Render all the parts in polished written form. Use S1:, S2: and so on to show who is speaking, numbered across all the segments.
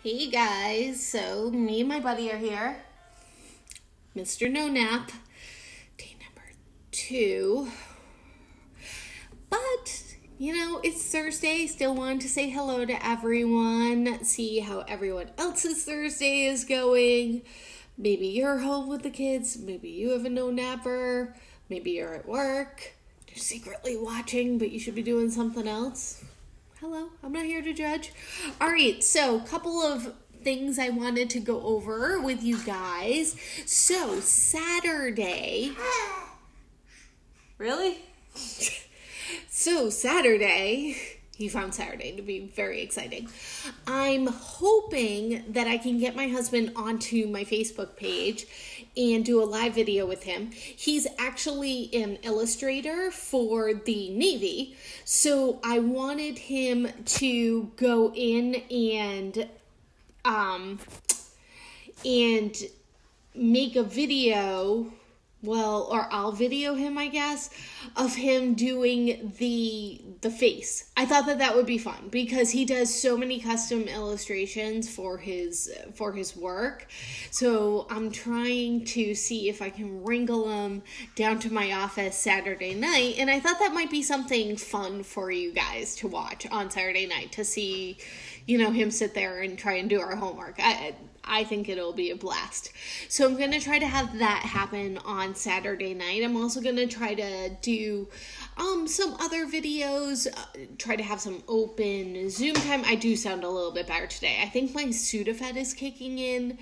S1: Hey guys, so me and my buddy are here. Mr. No Nap, day number 2. But, it's Thursday. Still wanted to say hello to everyone, see how everyone else's Thursday is going. Maybe you're home with the kids, maybe you have a no napper, maybe you're at work, you're secretly watching, but you should be doing something else. Hello, I'm not here to judge. All right, so a couple of things I wanted to go over with you guys. So, Saturday. Really? So, Saturday, he found Saturday to be very exciting. I'm hoping that I can get my husband onto my Facebook page and do a live video with him. He's actually an illustrator for the Navy, so I wanted him to go in and make a video, or I'll video him, I guess, of him doing the face. I thought that would be fun because he does so many custom illustrations for his work. So I'm trying to see if I can wrangle him down to my office Saturday night, and I thought that might be something fun for you guys to watch on Saturday night, to see, him sit there and try and do our homework. I think it'll be a blast. So I'm going to try to have that happen on Saturday night. I'm also going to try to do some other videos, try to have some open Zoom time. I do sound a little bit better today. I think my Sudafed is kicking in.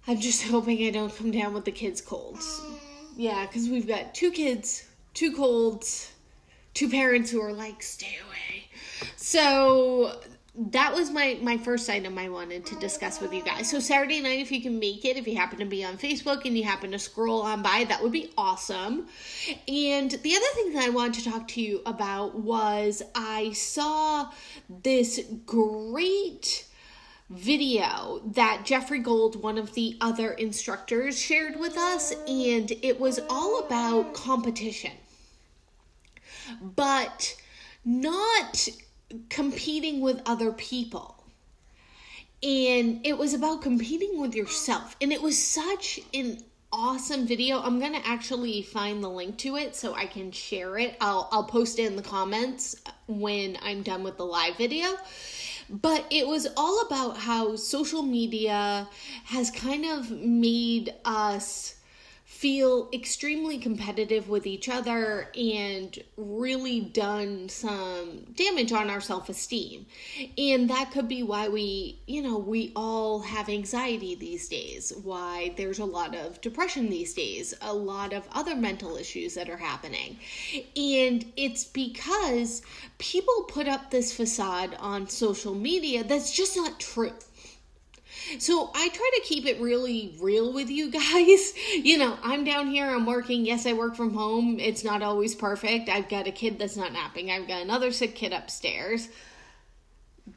S1: I'm just hoping I don't come down with the kids' colds. Yeah, because we've got 2 kids, 2 colds, 2 parents who are like, stay away. So that was my first item I wanted to discuss with you guys. So Saturday night, if you can make it, if you happen to be on Facebook and you happen to scroll on by, that would be awesome. And the other thing that I wanted to talk to you about was I saw this great video that Jeffrey Gold, one of the other instructors, shared with us, and it was all about competition, but not competing with other people. And it was about competing with yourself. And it was such an awesome video. I'm going to actually find the link to it so I can share it. I'll post it in the comments when I'm done with the live video. But it was all about how social media has kind of made us feel extremely competitive with each other and really done some damage on our self-esteem. And that could be why we all have anxiety these days, why there's a lot of depression these days, a lot of other mental issues that are happening. And it's because people put up this facade on social media that's just not true. So I try to keep it really real with you guys. I'm down here, I'm working. Yes, I work from home. It's not always perfect. I've got a kid that's not napping. I've got another sick kid upstairs.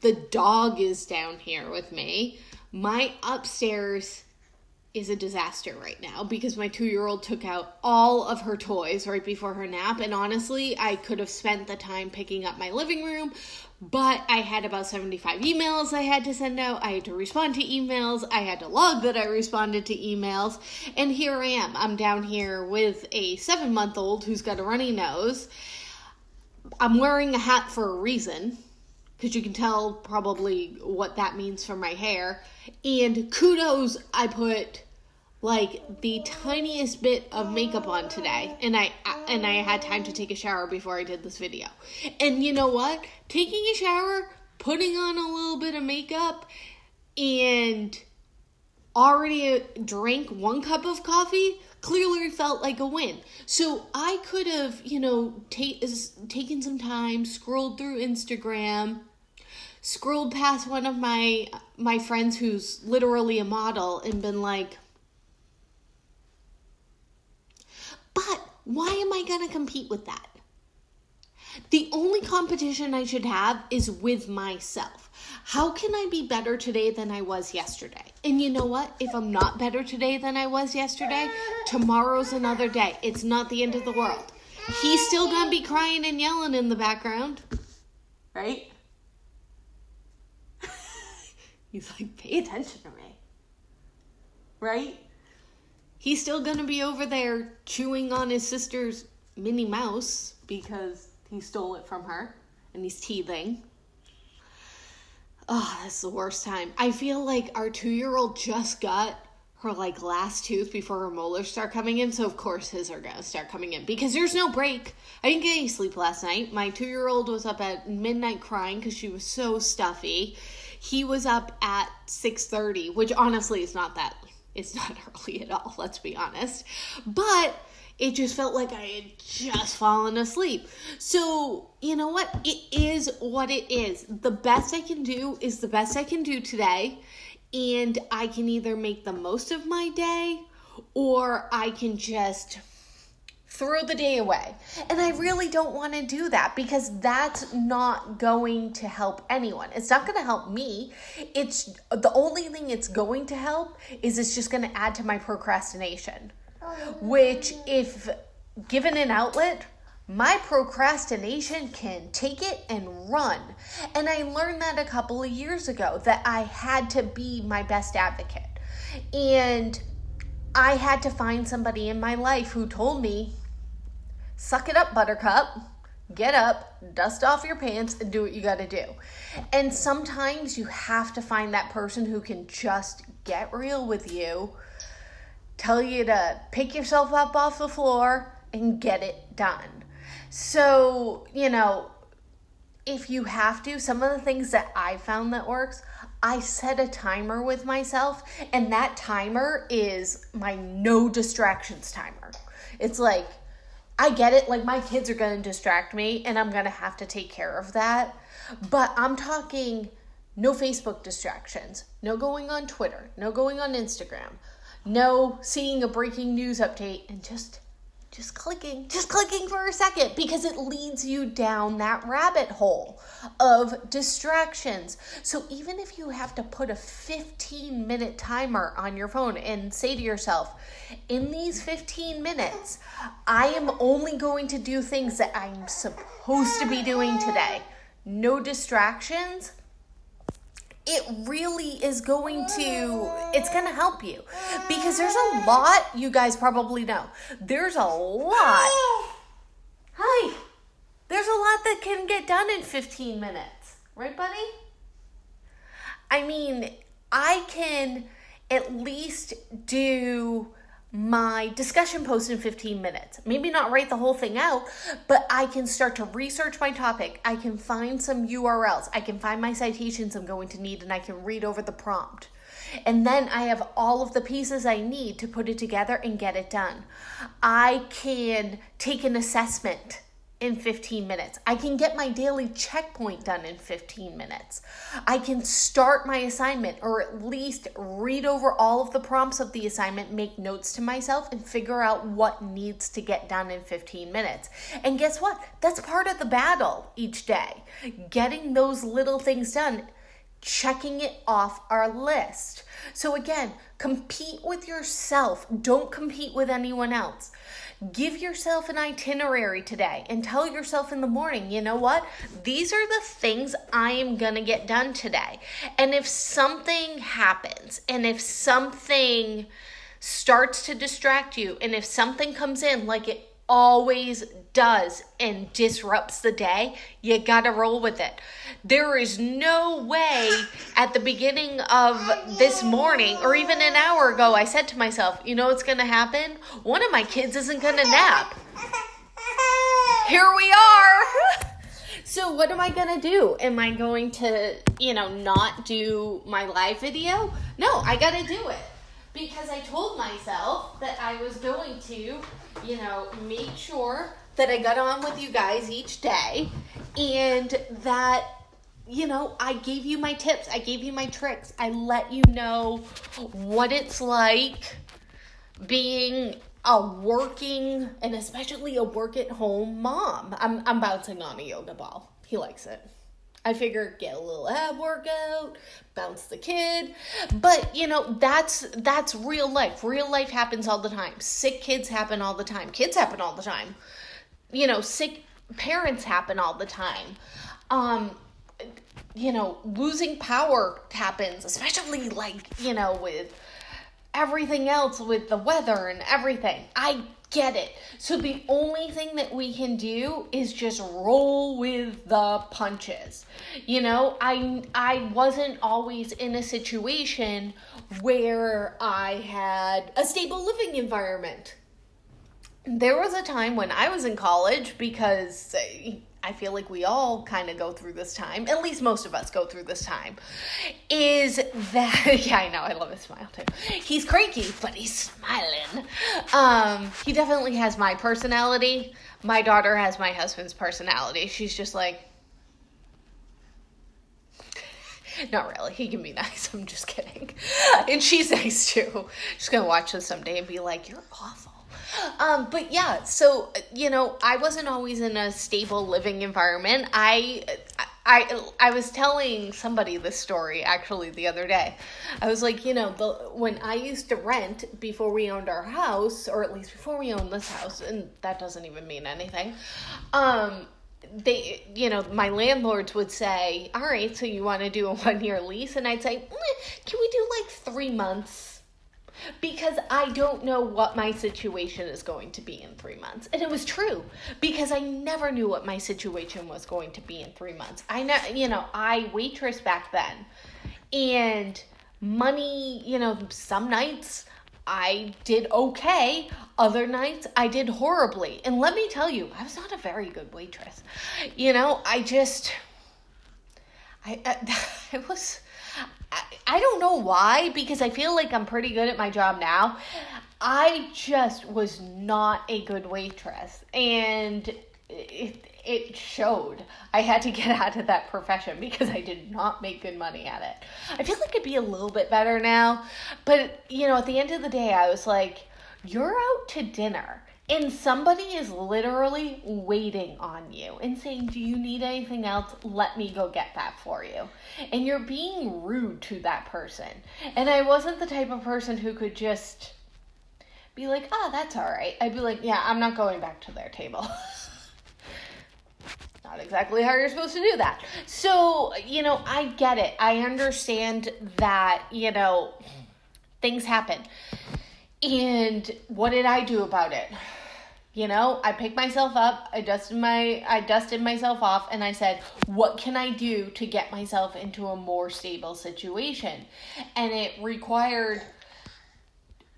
S1: The dog is down here with me. My upstairs is a disaster right now because my 2-year-old took out all of her toys right before her nap. And honestly, I could have spent the time picking up my living room, but I had about 75 emails I had to send out. I had to respond to emails. I had to log that I responded to emails. And here I am. I'm down here with a 7-month-old who's got a runny nose. I'm wearing a hat for a reason, because you can tell probably what that means for my hair. And kudos, I put like the tiniest bit of makeup on today, and I had time to take a shower before I did this video. And you know what? Taking a shower, putting on a little bit of makeup, and already drank 1 cup of coffee clearly felt like a win. So I could have, taken some time, scrolled through Instagram, scrolled past one of my friends who's literally a model and been like, but why am I going to compete with that? The only competition I should have is with myself. How can I be better today than I was yesterday? And you know what? If I'm not better today than I was yesterday, tomorrow's another day. It's not the end of the world. He's still going to be crying and yelling in the background, right? He's like, pay attention to me. Right? He's still going to be over there chewing on his sister's Minnie Mouse because he stole it from her and he's teething. Oh, that's the worst time. I feel like our 2-year-old just got her last tooth before her molars start coming in. So of course his are going to start coming in because there's no break. I didn't get any sleep last night. My 2-year-old was up at midnight crying because she was so stuffy. He was up at 6:30, which honestly is not early at all, let's be honest. But it just felt like I had just fallen asleep. So, you know what? It is what it is. The best I can do is the best I can do today. And I can either make the most of my day or I can just throw the day away. And I really don't want to do that because that's not going to help anyone. It's not going to help me. It's the only thing it's going to help is it's just going to add to my procrastination, which if given an outlet, my procrastination can take it and run. And I learned that a couple of years ago, that I had to be my best advocate. And I had to find somebody in my life who told me, suck it up, buttercup. Get up, dust off your pants, and do what you got to do. And sometimes you have to find that person who can just get real with you, tell you to pick yourself up off the floor and get it done. So, if you have to, some of the things that I found that works, I set a timer with myself, and that timer is my no distractions timer. It's like, I get it, my kids are going to distract me, and I'm going to have to take care of that. But I'm talking no Facebook distractions, no going on Twitter, no going on Instagram, no seeing a breaking news update, and just clicking for a second, because it leads you down that rabbit hole of distractions. So even if you have to put a 15-minute timer on your phone and say to yourself, in these 15 minutes, I am only going to do things that I'm supposed to be doing today. No distractions. It really is it's going to help you, because there's a lot, you guys probably know, there's a lot that can get done in 15 minutes, right, buddy? I mean, I can at least do my discussion post in 15 minutes. Maybe not write the whole thing out, but I can start to research my topic. I can find some URLs. I can find my citations I'm going to need, and I can read over the prompt. And then I have all of the pieces I need to put it together and get it done. I can take an assessment in 15 minutes. I can get my daily checkpoint done in 15 minutes. I can start my assignment, or at least read over all of the prompts of the assignment, make notes to myself, and figure out what needs to get done in 15 minutes. And guess what? That's part of the battle each day. Getting those little things done, checking it off our list. So again, compete with yourself. Don't compete with anyone else. Give yourself an itinerary today and tell yourself in the morning, you know what? These are the things I am going to get done today. And if something happens, and if something starts to distract you, and if something comes in like it always does and disrupts the day, you gotta roll with it. There is no way at the beginning of this morning, or even an hour ago, I said to myself, you know what's gonna happen? One of my kids isn't gonna nap. Here we are. So what am I gonna do? Am I going to, not do my live video? No, I gotta do it. Because I told myself that I was going to, make sure that I got on with you guys each day, and that, I gave you my tips, I gave you my tricks, I let you know what it's like being a working, and especially a work-at-home mom. I'm bouncing on a yoga ball. He likes it. I figure get a little ab workout, bounce the kid. But, that's real life. Real life happens all the time. Sick kids happen all the time. Kids happen all the time. Sick parents happen all the time. losing power happens, especially with everything else, with the weather and everything. I get it. So the only thing that we can do is just roll with the punches. I wasn't always in a situation where I had a stable living environment. There was a time when I was in college, because I feel like we all kind of go through this time, at least most of us go through this time, is that, yeah, I know, I love his smile too. He's cranky, but he's smiling. He definitely has my personality. My daughter has my husband's personality. She's just like, not really, he can be nice, I'm just kidding. And she's nice too. She's gonna watch this someday and be like, you're awful. But yeah, so, I wasn't always in a stable living environment. I was telling somebody this story actually the other day. I was like, when I used to rent before we owned our house, or at least before we owned this house, and that doesn't even mean anything. They, my landlords would say, all right, so you want to do a 1-year lease? And I'd say, can we do 3 months? Because I don't know what my situation is going to be in 3 months. And it was true, because I never knew what my situation was going to be in 3 months. I waitress back then, and money, some nights I did okay. Other nights I did horribly. And let me tell you, I was not a very good waitress. I don't know why, because I feel like I'm pretty good at my job now. I just was not a good waitress, and it showed. I had to get out of that profession because I did not make good money at it. I feel like I'd be a little bit better now, but at the end of the day, I was like, you're out to dinner. And somebody is literally waiting on you and saying, do you need anything else? Let me go get that for you. And you're being rude to that person. And I wasn't the type of person who could just be like, oh, that's all right. I'd be like, yeah, I'm not going back to their table. Not exactly how you're supposed to do that. So, I get it. I understand that, things happen. And what did I do about it? I picked myself up, I dusted myself off, and I said, what can I do to get myself into a more stable situation? And it required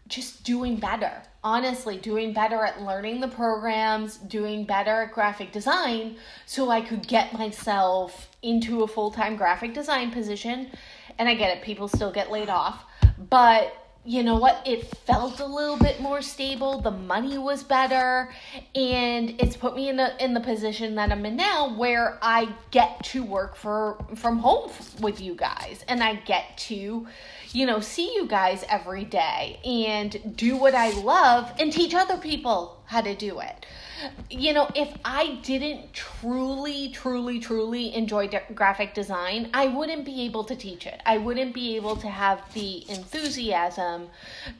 S1: just doing better. Honestly, doing better at learning the programs, doing better at graphic design, so I could get myself into a full-time graphic design position. And I get it, people still get laid off, but you know what? It felt a little bit more stable. The money was better, and it's put me in the position that I'm in now, where I get to work from home with you guys, and I get to, see you guys every day and do what I love and teach other people how to do it. If I didn't truly enjoy graphic design, I wouldn't be able to teach it. I wouldn't be able to have the enthusiasm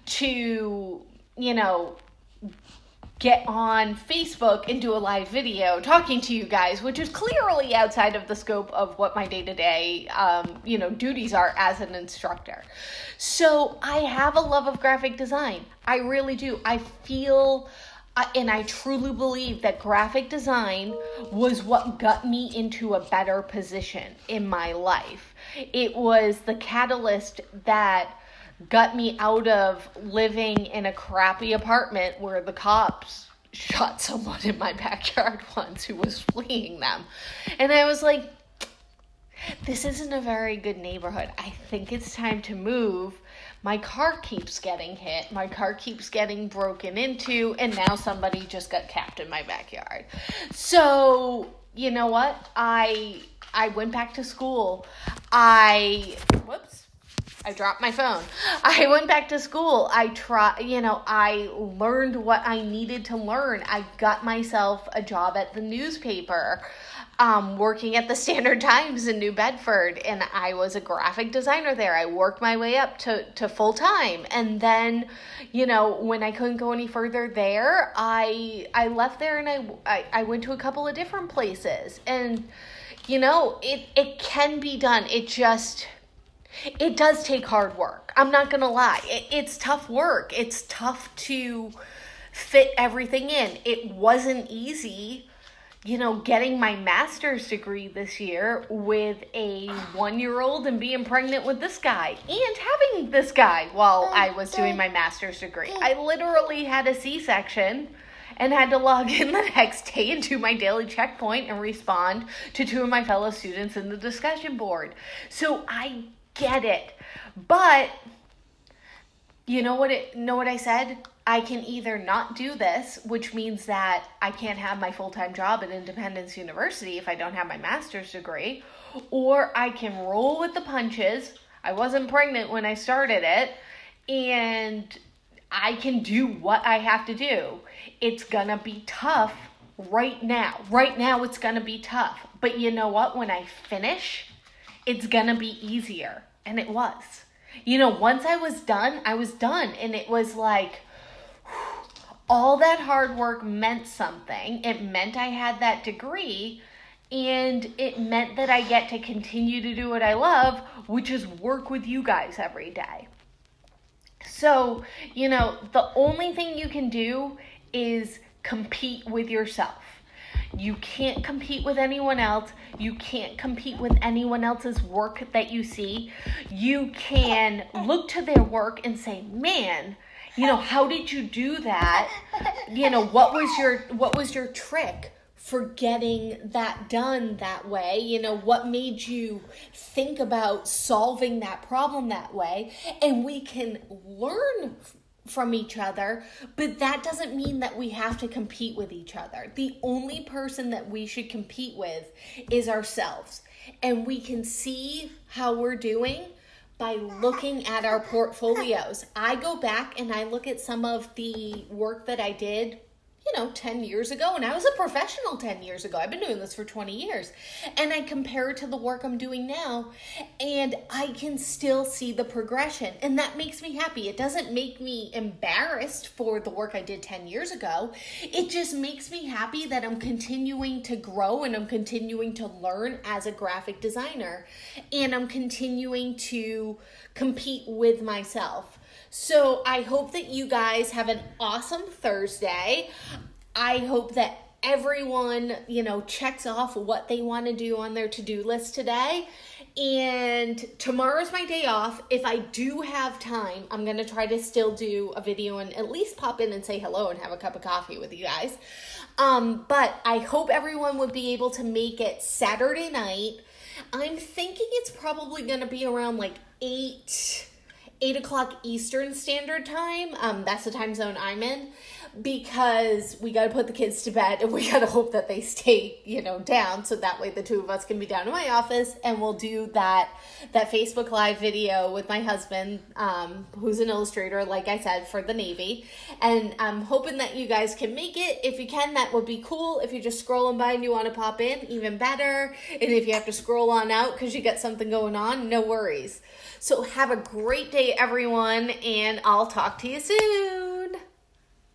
S1: to, get on Facebook and do a live video talking to you guys, which is clearly outside of the scope of what my day-to-day, duties are as an instructor. So I have a love of graphic design. I really do. I feel... and I truly believe that graphic design was what got me into a better position in my life. It was the catalyst that got me out of living in a crappy apartment where the cops shot someone in my backyard once who was fleeing them. And I was like, this isn't a very good neighborhood. I think it's time to move. My car keeps getting hit. My car keeps getting broken into. And now somebody just got capped in my backyard. So, you know what? I went back to school. I dropped my phone. I went back to school. I learned what I needed to learn. I got myself a job at the newspaper. Working at the Standard Times in New Bedford, and I was a graphic designer there. I worked my way up to full time, and then, when I couldn't go any further there, I left there, and I went to a couple of different places, and it can be done. It does take hard work. I'm not going to lie. It's tough work. It's tough to fit everything in. It wasn't easy, getting my master's degree this year with a 1-year-old and being pregnant with this guy and having this guy while I was doing my master's degree. I literally had a C-section and had to log in the next day and do my daily checkpoint and respond to 2 of my fellow students in the discussion board. So I get it. But know what I said? I can either not do this, which means that I can't have my full-time job at Independence University if I don't have my master's degree, or I can roll with the punches. I wasn't pregnant when I started it, and I can do what I have to do. It's gonna be tough right now. Right now it's gonna be tough. But you know what? When I finish, it's gonna be easier. And it was. Once I was done, And it was like, all that hard work meant something. It meant I had that degree, and it meant that I get to continue to do what I love, which is work with you guys every day. So, the only thing you can do is compete with yourself. You can't compete with anyone else. You can't compete with anyone else's work that you see. You can look to their work and say, man, how did you do that? What was your trick for getting that done that way? What made you think about solving that problem that way? And we can learn from each other, but that doesn't mean that we have to compete with each other. The only person that we should compete with is ourselves. And we can see how we're doing by looking at our portfolios. I go back and I look at some of the work that I did 10 years ago, and I was a professional 10 years ago. I've been doing this for 20 years. And I compare it to the work I'm doing now, and I can still see the progression. And that makes me happy. It doesn't make me embarrassed for the work I did 10 years ago. It just makes me happy that I'm continuing to grow and I'm continuing to learn as a graphic designer. And I'm continuing to compete with myself. So I hope that you guys have an awesome Thursday. I hope that everyone, checks off what they want to do on their to-do list today. And tomorrow's my day off. If I do have time, I'm going to try to still do a video and at least pop in and say hello and have a cup of coffee with you guys. But I hope everyone would be able to make it Saturday night. I'm thinking it's probably going to be around like 8 o'clock Eastern Standard Time. That's the time zone I'm in, because we got to put the kids to bed and we got to hope that they stay, down. So that way the 2 of us can be down in my office and we'll do that Facebook Live video with my husband, who's an illustrator, like I said, for the Navy. And I'm hoping that you guys can make it. If you can, that would be cool. If you're just scrolling by and you want to pop in, even better. And if you have to scroll on out because you got something going on, no worries. So have a great day, everyone, and I'll talk to you soon.